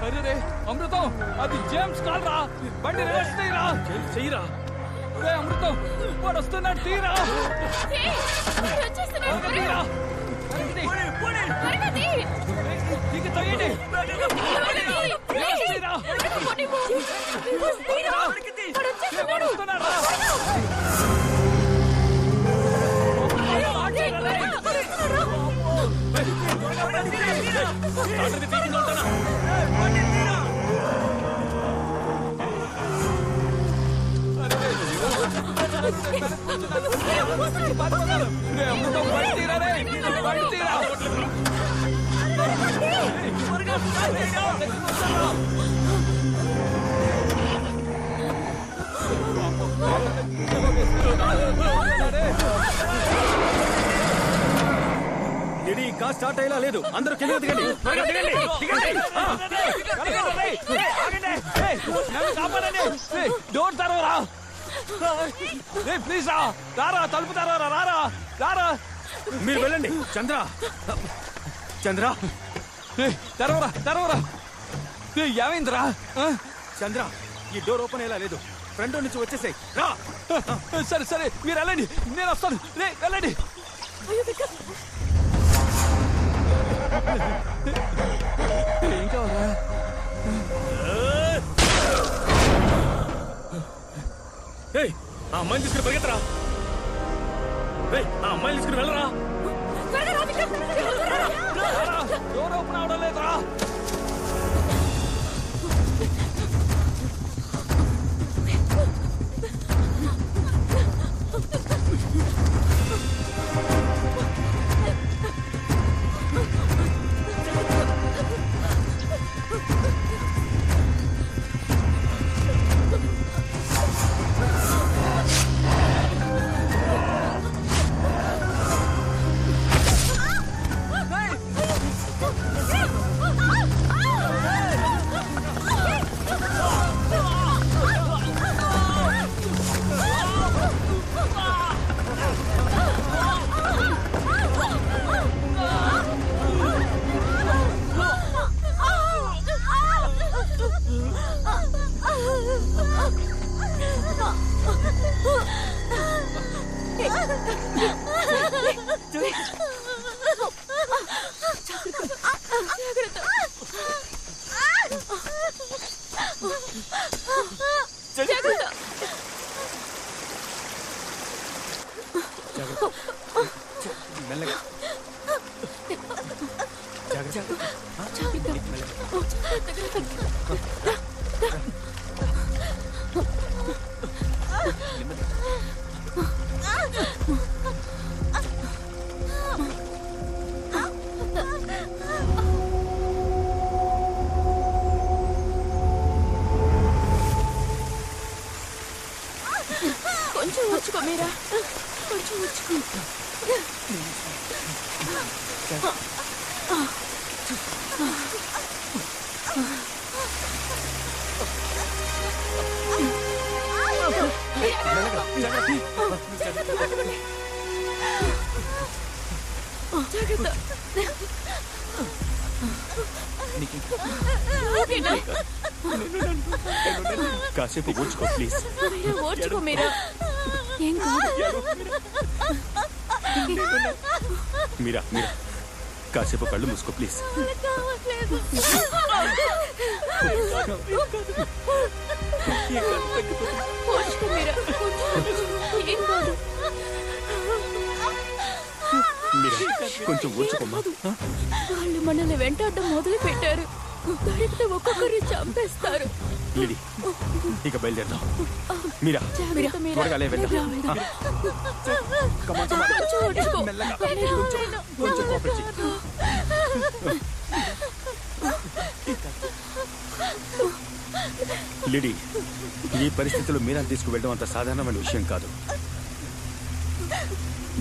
అరే అమృతం, అది James call రా. బండి రివర్స్ తీరా. చెయ్యరా అమృతం, వాడు వస్తున్నాడు. తీరా ఇంకా స్టార్ట్ అయ్యేలా లేదు. అందరూ కింద దిగండి. డోర్ తెరవరా ప్లీజ్. రారా, తలుపు తెరవరా. రారా రారా, మీరు వెళ్ళండి. చంద్ర చంద్ర తెరవరా తెరవరా. ఏమైందిరా? చంద్ర, ఈ డోర్ ఓపెన్ అయ్యేలా లేదు. ఫ్రంట్ నుంచి వచ్చేసాయి. రా. సరే సరే, మీరు వెళ్ళండి, నేను వస్తాను. వెళ్ళండి. ఏం కావాలా? ఆ అమ్మాయిని తీసుకుని పరిగెత్తరా. ఆ అమ్మాయిని తీసుకుని వెళ్ళరా. డోర్ ఓపెన్ అవడం లేదురా. కొంచెం వచ్చుకో మీరా, కొంచెం వచ్చుకో. కాసేపు ఓర్చుకో ప్లీజ్. ఓర్చుకో మీరా, ఏం కాదు. మీరా మీరా కాసేపు కళ్ళు మూసుకో ప్లీజ్. ఓర్చుకో మీరా, ఏం కాదు. కొంచెం ఓర్చుకోమ్మా. వాళ్ళు మనల్ని వెంటాడడం మొదలు పెట్టారు. దొరికితే ఒక్కొక్కరు చంపేస్తారు. ఇక బయలుదేరదాం. మీరా త్వరగా వెళ్దాం. లిడీ, ఈ పరిస్థితుల్లో మీరా తీసుకువెళ్ళడం అంత సాధారణమైన విషయం కాదు.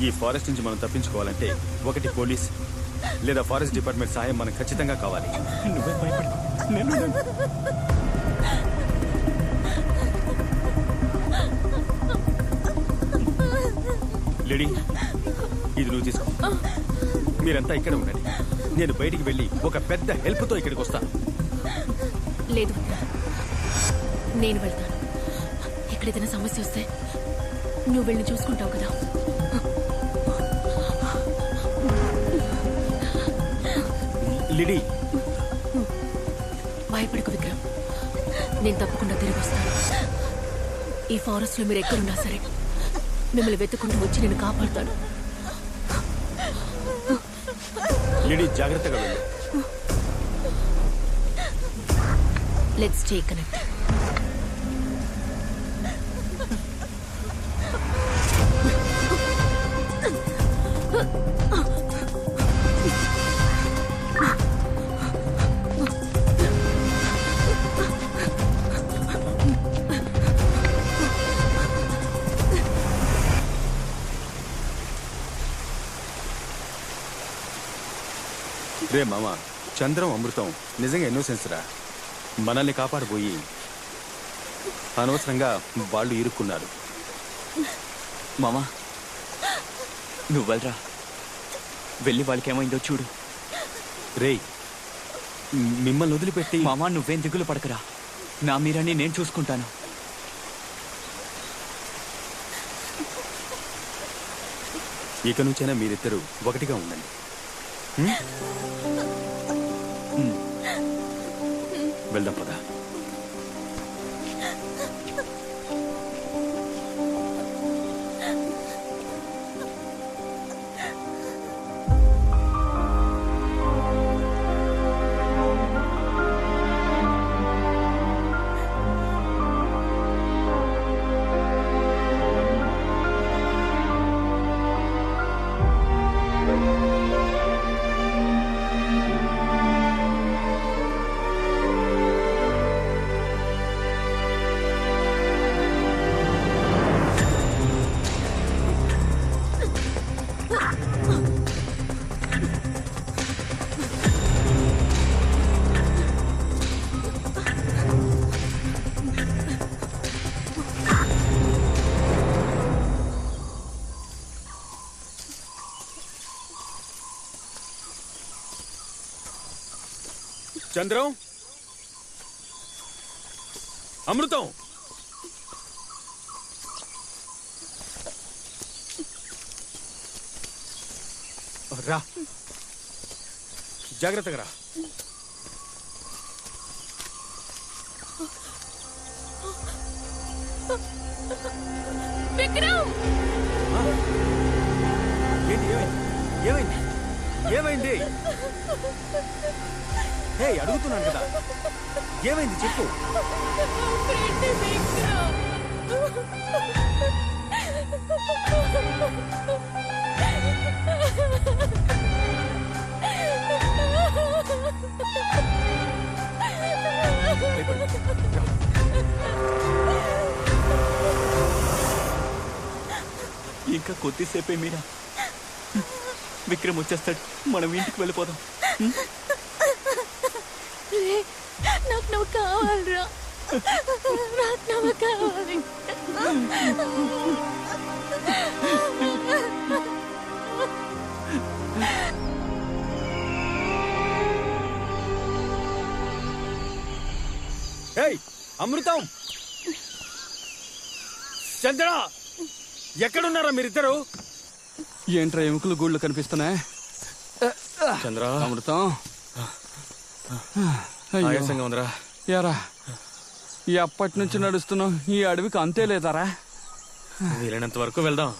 ఈ ఫారెస్ట్ నుంచి మనం తప్పించుకోవాలంటే ఒకటి పోలీస్ లేదా ఫారెస్ట్ డిపార్ట్మెంట్ సహాయం మనకు ఖచ్చితంగా కావాలి. నువ్వే భయపడి లేడీ, ఇది నువ్వు నువ్వు తీసుకో. మీరంతా ఇక్కడ ఉండండి. నేను బయటికి వెళ్ళి ఒక పెద్ద హెల్ప్తో ఇక్కడికి వస్తాను. లేదు నేను వెళ్తాను. ఎక్కడైనా సమస్య వస్తే నువ్వు వెళ్ళి చూసుకుంటావు కదా. లిడీ, భయపడకు విక్రమ్, నేను తప్పకుండా తిరిగి వస్తాను. ఈ ఫారెస్ట్ లో మీరు ఎక్కడున్నా సరే మిమ్మల్ని వెతుకుంటూ వచ్చి నేను కాపాడుతాను. లిడీ జాగ్రత్తగా వెళ్ళు. Let's stay connect. రే మామ, చంద్రం అమృతం నిజంగా ఇన్నోసెన్స్ రా. మనల్ని కాపాడబోయి అనవసరంగా వాళ్ళు ఇరుక్కున్నారు. మామా నువ్వు వెళ్ళరా, వెళ్ళి వాళ్ళకేమైందో చూడు. రేయ్, మిమ్మల్ని వదిలిపెట్టి మామా నువ్వేం దిగులు పడకరా, నా మీరని నేను చూసుకుంటాను. ఇక నుంచైనా మీరిద్దరూ ఒకటిగా ఉండండి. వెళ్దాం పద. చంద్రం, అమృతం, రా, జాగ్రత్తగా రా. విక్రమ్, ఏంటి, ఏమైంది? ఏమైంది? హే, అడుగుతున్నాను కదా, ఏమైంది చెప్పు. ఇంకా కొద్దిసేపే మీరా, విక్రమ్ వచ్చేస్తాడు, మనం ఇంటికి వెళ్ళిపోదాం. నాకు నువ్వు కావాలరా, నాకు నువ్వు కావాలి. ఏయ్ అమృతం, చంద్ర, ఎక్కడున్నారా మీరిద్దరు? ఏంట్రా ఎముకలు గూళ్ళు కనిపిస్తున్నాయి? చంద్ర, అమృతం, ఆయాసంగా ఉందిరా. యారా, ఎప్పటి నుంచి నడుస్తున్నావు? ఈ అడవికి అంతే లేదారా? వీలైనంత వరకు వెళ్దాం.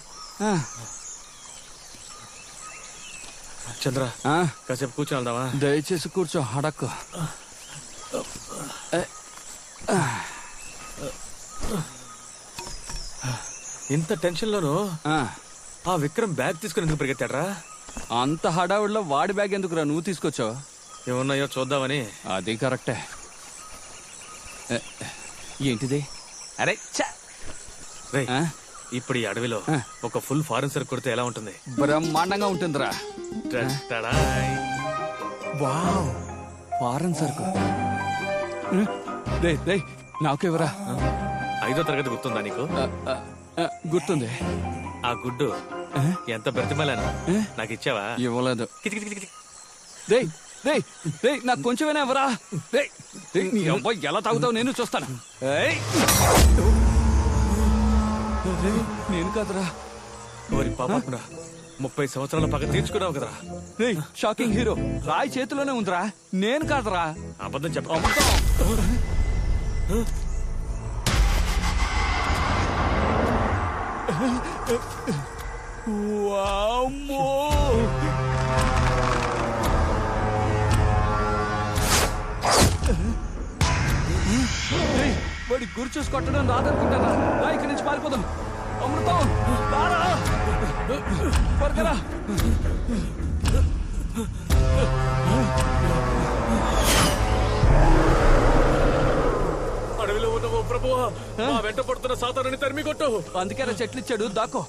చంద్ర, కాసేపు కూర్చొని వెళ్దామా? దయచేసి కూర్చో, అడక్కు. ఇంత టెన్షన్ లోను ఆ విక్రమ్ బ్యాగ్ తీసుకుని ఎందుకు పరిగెత్తాడ్రా? అంత హడావుడిలో వాడి బ్యాగ్ ఎందుకురా నువ్వు తీసుకొచ్చావు? ఏమున్నాయో చూద్దామని. అది కరెక్టే. ఏంటిది? అరే ఇప్పుడు ఈ అడవిలో ఒక ఫుల్ ఫారెన్ సరుకు కొడితే ఎలా ఉంటుంది? బ్రహ్మాండంగా ఉంటుందిరా. వావ్, ఫారెన్ సరుకు. నాకెవరా? 5వ తరగతి గుర్తుందా నీకు? గుర్తుంది. ఆ గుడ్డు ఎంత బ్రతిమలాను నాకు ఇచ్చావా? ఇవ్వలేదు. రేయ్ రేయ్ రేయ్ నాకు కొంచెమైనా ఎవరా? రేయ్ రేయ్, నీ అబ్బాయి ఎలా తాగుతావు నేను చూస్తాను. ఏయ్! రేయ్, నేను కాదురా. ఓరి పాపకుడా, 30 సంవత్సరాల పగ తీర్చుకున్నావు కదరా. రేయ్ షాకింగ్ హీరో రాయి చేతిలోనే ఉందిరా, నేను కాదురా. అబద్ధం చెప్ప. వామ్మో! రేయ్, వాడి గురి చూసి కొట్టడం రాదనుకుంటారా? రా ఇక్కడి నుంచి పారిపోదాం. అమృతం రారా, త్వరగా రా. అడవిలో ఉన్న ఓ ప్రభువా, మా వెంట పడుతున్న సాతానుని తరిమి కొట్టు. అందుకే చెట్లు ఇచ్చాడు, దాకో.